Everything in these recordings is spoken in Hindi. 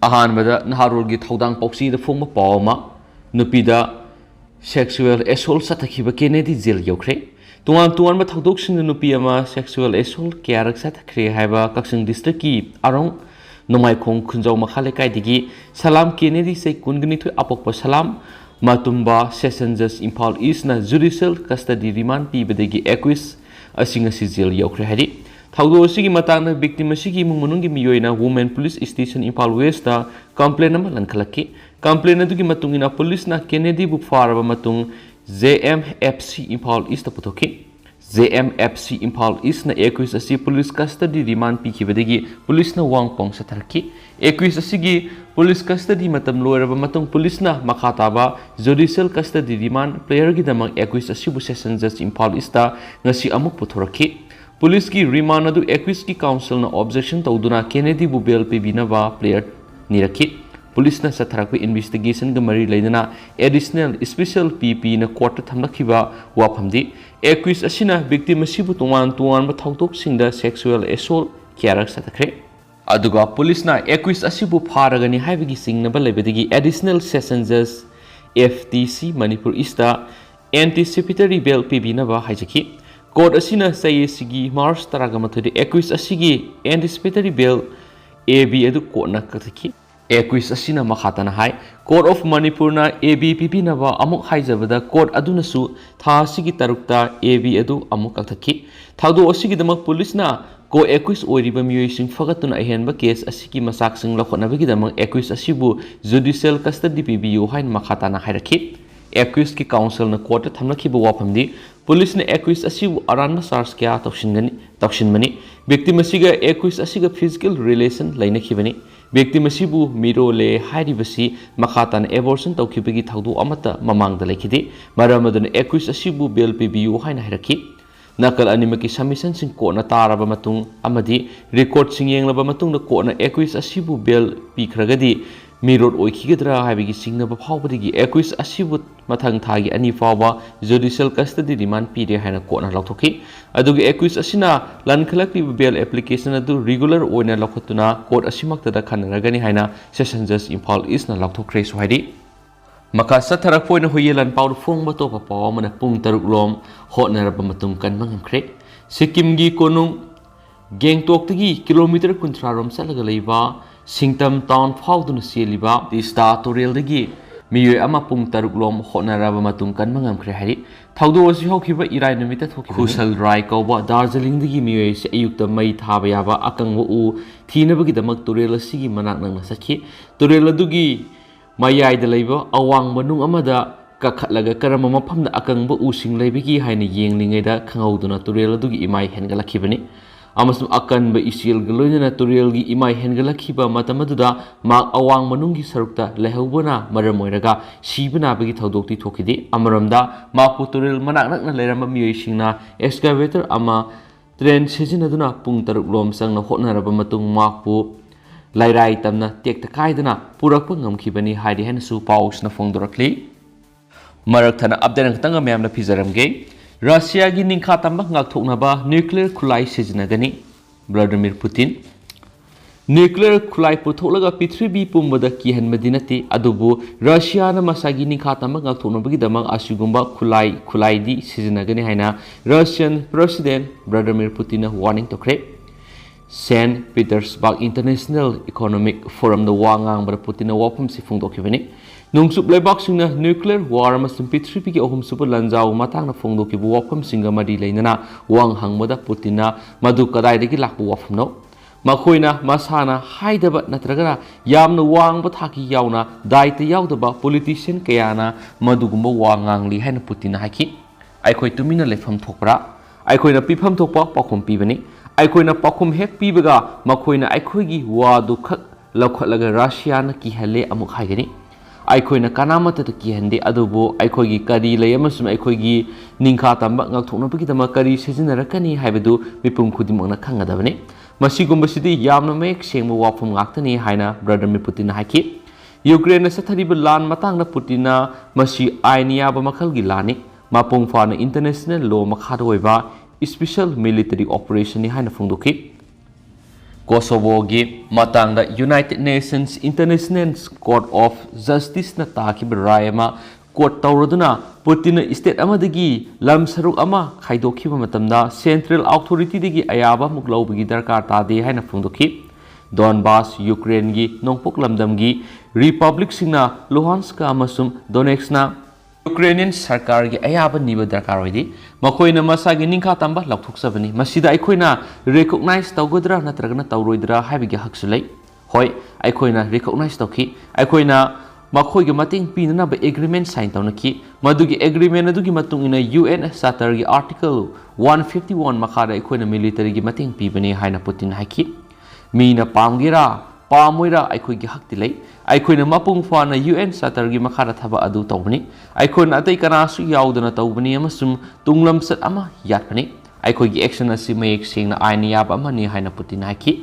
अहानबदा नहारोलगी थौदांग पौक्सीदा फोंबा पावमा नुपीदा सेक्सुअल एसोल्ट साथखिबा केनेडी जेल यौख्रे तोंगान थौदोकसिंग नुपी अमा सेक्सुअल एसोल्ट क्यारक साथख्रे हाइबा कक्सिंग डिस्ट्रिक्ट की अरोंग नोमाइखोंग खुंजाव मखा लेकाइदगी सलाम केनेडी से कुनगनिथु अपोकपा सलाम tongan2ba सेशन जज इम्फाल ईस्ट ना जुडिशियल कस्टडी रिमांड पीबदगी 21 असिंग असि जेल यौख्रे हाइदि थौदो असिगी मतांग विक्टिम असिगी इमुंग मनुंगी मियोइना women police station Imphal west दा कंप्लेन अमा लंखलक्की कंप्लेन अदुगी मतुंगिना पुलिस ना केनेडी बु फारबा मतुंग JMFC इम्फाल ईस्ट पुथोकी JMFC इम्फाल ईस्ट ना 21 असि पुलिस कस्टडी रिमांड पीखिबदगी पुलिस ना वांगपोंग सथरकी 21 असिगी पुलिस कस्टडी मतम लोरबा मतुंग पुलिस ना मखाताबा जुडिशियल कस्टडी रिमांड प्लेयर की दमक 21 असिबु सेशन जज इम्फाल ईस्ट दा ngasi amuk puthoraki पुलिस की रिमांड अदु 21 की काउंसिल ना ऑब्जेक्शन तौदुना केनेडी बु बेल पिबिनाबा प्लेयर निरकी पुलिस ना सथरक इन्वेस्टिगेशन ग मरी लेना एडिशनल स्पेशल PP ना कोर्ट थमलखिबा वाफमदी 21 असिना विक्टिम असिबु तोंगान2ba थौदोकसिंगदा सेक्सुअल एसोल्ट क्यारक सथख्रे अदुगा पुलिस ना 21 असिबु फारगनी हाइबगी सिंगनबा लेबदगी एडिशनल सेशन जज FTC मणिपुर ईस्टा एंटीसिपेटरी बेल पिबिनाबा हाइजकी कोर्ट असिना सयेसिगी मार्च 21 असिगी एंटीसिपेटरी बेल AB अदु कोर्टना कथकी 21 असिना मखातना हाई कोर्ट ऑफ मणिपुर ना AB पिबिनाबा अमुक हाइजबदा कोर्ट अदुनसु था सिगी तरुक्ता AB अदु अमुक कथकी थादो असिगी दमक पुलिस ना को 21 ओरिबा मियोइसिंग फगतुना अहेनबा केस असिगी मसाकसिंग लखोनबगी दमक 21 असिबु जुडिशियल कस्टडी पिबियु हाइन मखाताना हाइरखी 21 की काउंसिल ना कोर्ट थमलखिबा वाफमदी पुलिस ने 21 असिबु अरानबा चार्ज क्या तौशिनमनी विक्टिम असिगा 21 असिगा फिजिकल रिलेशन लैनखिबनी विक्टिम असिबु मिरोले हाइरिबसी मखाताना एबॉर्शन तौखिबगी थौदो अमता ममांगदा लेखिदि मरमदन 21 असिबु बेल पिबियु हाइन हाइरखी नकल अनिमकी सबमिशन सिंग कोना तारबा मतुंग अमदी रिकॉर्ड सिंग येंगलबा मतुंग कोना 21 असिबु बेल पिखरगदी मिरोड ओइखिगद्रा हाइबगी सिंगनबा फावबदगी 21 असिबु मथंग थागी अनि फावबा जुडिशियल कस्टडी रिमांड पीरे हाइना कोना लौथोकी अदुगी 21 असिना लनखलकपि बेल एप्लीकेशन अदु रेगुलर ओइना लौखतुना कोर्ट असिमक्तदा खनरगनी हाइना सेशन जज इम्फाल ईस्ट ना लौथोख्रे सुहाइदी मखा सथरक पोइन होयेलन पाउड फोंग बतोपा पाव मन पुंग तरुक लोम होटनरब मतुंग कनबा ngमख्रे सिक्किम गी कोनुंग गेंगटोक किलोमीटर 30 रोम चलगा लेबा सिंगतम टाउन फाउदुन सेलिबा तिस्ता तोरेलदगी मियोय अमा पुंग तरुक लोम होटनरब मतुंग कनबा ngमख्रे हारि थाउदो असि होखिबा इराय नमिता थोखि खुसल राय कौबा दार्जिलिंग दगी मियोय से अयुक्त मई थाबा याबा अकंग उ थीनबगी दमक तोरेल सिगी मनाक नंगना सखि तोरेल दुगी मयाइद लेबा अवांग मनुंग अमदा कखलगा करम मफमदा अकंग उसिंग लेबगी हाइना येंगलिंगैदा खंगौदुना तुरेल दुगी इमाय हेनगलखिबनी अमसुम अकनब इसियल गलोइना तुरेलगी इमाय हेनगलखिबा मतमदुदा मा अवांग मनुंगी सरुक्ता लेहौबना मरम ओइरगा सीबनाबगी थौदोक्ति थोखिदि अमरमदा मापु तुरेल मनाक नकना लेरम मियोइसिंगना एक्सकावेटर अमा ट्रेन सिजिनदुना पुंग तरुक लोम संगना होटनरब मतुंग मापु लाइराई तमना टेक्ता कायदना पुरकपा ngमखिबनी हाइदि हेनसु पाउसना फोंदोरक्ली मरकथना अपडेट खतंग मैमना फिजरमगे रशिया की निंखा तंबा ngakthoknaba न्यूक्लियर खुलाई सिजनगनी व्लादिमीर पुतिन न्यूक्लियर खुलाई पुथोलगा पृथ्वी पुंबदा किहनमदि नति अदुबु रशिया न मसागी निंखा तंबा ngakthoknabagi damak asigumbा खुलाइदी सिजनगनी हाइना Russian president Vladimir Putin warning तोख्रे saint Petersburg international economic forum the वांगांग बर पुतिन वाफम सि फोंदोखिबनी नुंगसुप लेबाकसिंगना न्यूक्लियर वार अमसुम पृथ्वी की अहुमसुब लंजाव मतांगना फोंदोखिबु वाफम सिंगा मदि लेनना वांग हंगमदा पुतिना मदु कदाइदगी लाकपु वाफमनो मखोइना मसाना हाइदबा नत्रगना यामना वांगबा थाकी यावना दायित्व यावदबा पॉलिटिशियन कयाना मदुगुंबा वांगांगली हाइना पुतिना हाइखि आइखोइ तुमिना लेफम थोकरा आइखोइना पिफम थोकपा पाखुम पिबनी आइखोइना पाखुम हेक पीबगा मखोइना आइखोइगी वादु खक लौखलगा रशियाना किहले अमुक हाइगनी आइखोइना कानामत किहंदे अदुबो आइखोइगी करी लय अमसुम आइखोइगी निंखा तंबा ngakthoknabagidama करी सिजिनरकनी हाइबदु मिपुम खुदिमकना खंगदबने मसिगुंबसिदि यामना मेक सेंगबा वाफम ngakतनी हाइना व्लादिमीर पुतिन हाइखि यूक्रेन सथरिबा लान मतांगना पुतिना मसि आइनियाबा मखलगी लानि मापुंग फाना इंटरनेशनल लॉ मखादा ओइबा स्पेशल मिलिटरी ऑपरेशन हाइना फोंदोखि Kosovogi matangda United Nations International Court of Justice na takiba rayama court tauraduna Putin state amadagi lam saruk ama khaidokhiba matamda Central Authority digi ayaba muklaubagi darkar tade haina phungdokhi Donbas Ukraine gi nongpok lamdam gi Republic singna Luhansk amasum Donetsk na Ukrainian Sarkar gi ayaba niba darkar hoidi makoina masagi ningkha tamba laukthoksobani masida aikoina recognize tawgodra natragana tawroidra haibigi haksulai hoi aikoina recognize tawki aikoina makhoi gi mating pinana ba agreement sign tawnaki madugi agreement adugi matung ina UN Charter gi article 151 makhara aikoina military gi mating pibani haina Putin haiki mina pamgira pamoira aikoi gi hakti lei aikoina mapung fana UN Charter gi makhara thaba adu tawbani aikoina atai kana su yaudana tawbani amasum tunglam sat ama yatpani aikoi gi action asi mayek singna aini yab amani haina Putin haiki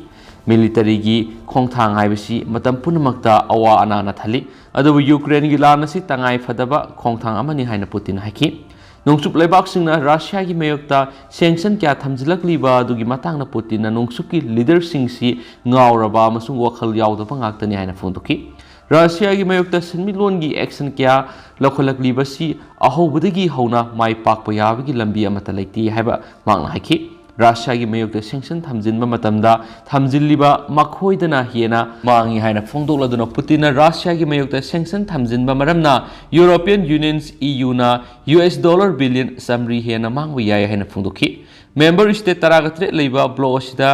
military gi khongthang haibasi matam punamakta awa anana thali adu Ukraine gi lan asi tangai fadaba khongthang amani haina Putin haiki nongsup leibak singna Russia gi mayokta sanction kya thamjilakliba adugi matangna Putin na nongsup ki leader singsi ngauraba amasung wakhal yaudaba ngaktani haina phungdoki Russia gi mayokta sinmilon gi action kya lakholakliba si ahobudagi hauna mai pakpa yabagi lambi amata leiti haiba mangna haiki Russia gi mayokta sanction thamjinba matamda thamjilliba makhoidana hiena mangi haina phongdokladuna Putin na Russia gi mayokta sanction thamjinba maramna European Union's EU na US dollar billion samri hiena mangwi yai haina phongdokhi member state taragatre leiba blow sida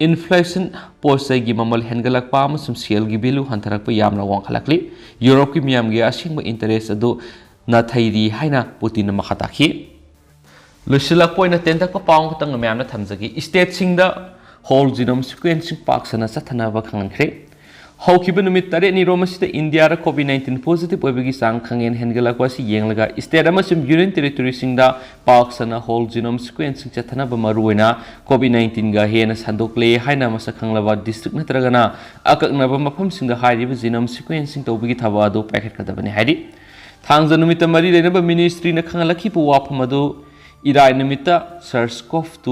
inflation posai gi mamal hengalakpa amasum sel gi bilu hantarakpa yamna wangkhalakli Europe ki miyam gi asingba interest adu na thairi haina Putin na makhatakhi Lusilak point tentak pa paung tang mayam na thamjagi state singda whole genome sequencing park sana sathanaba khangkre haukiba numit tare ni romasita India ra COVID-19 positive oibagi sang khangen hengalak wasi yenglaga state amasum union territory singda park sana whole genome sequencing chathanaba maruina COVID-19 ga hena sandokle haina masa khanglaba district natragana akaknaba mafam singda hairiba genome sequencing tawbigi thaba adu packet kadabani hairi thangja numita mari renaba ministry na khangalaki pu waphamadu Irai nimita SARS-CoV-2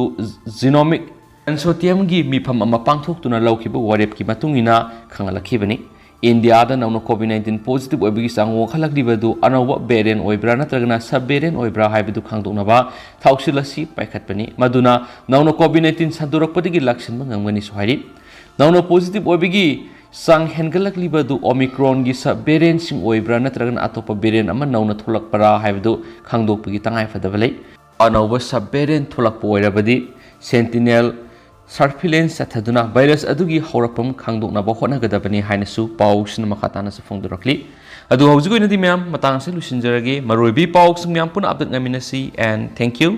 genomic consortium gi mifam ama pangthokuna lawkiba warep ki matungina khangalakibani India da nawna COVID-19 positive oibigi sangwo khalakdibadu anawa variant oibra natragana sub variant oibra haibadu khangdoknaba thausilasi paikhatpani maduna nawna COVID-19 sandurakpadigi lakshinba ngamgani sohari nawna positive oibigi sang hengalakliba du Omicron gi sub variant sing oibra natragana atopa variant ama nawna tholakpara haibadu khangdokpagi tangai fadabalai anauba sub variant tholakpa oirabadi sentinel surveillance sathaduna virus adugi hawrapam khangdoknaba hotnagadabani hainasu pausna makhatana sa phongdorakli adu hawjigoinadi myam matang se lusinjarage maroibi pausing myam pun update ngaminasi and thank you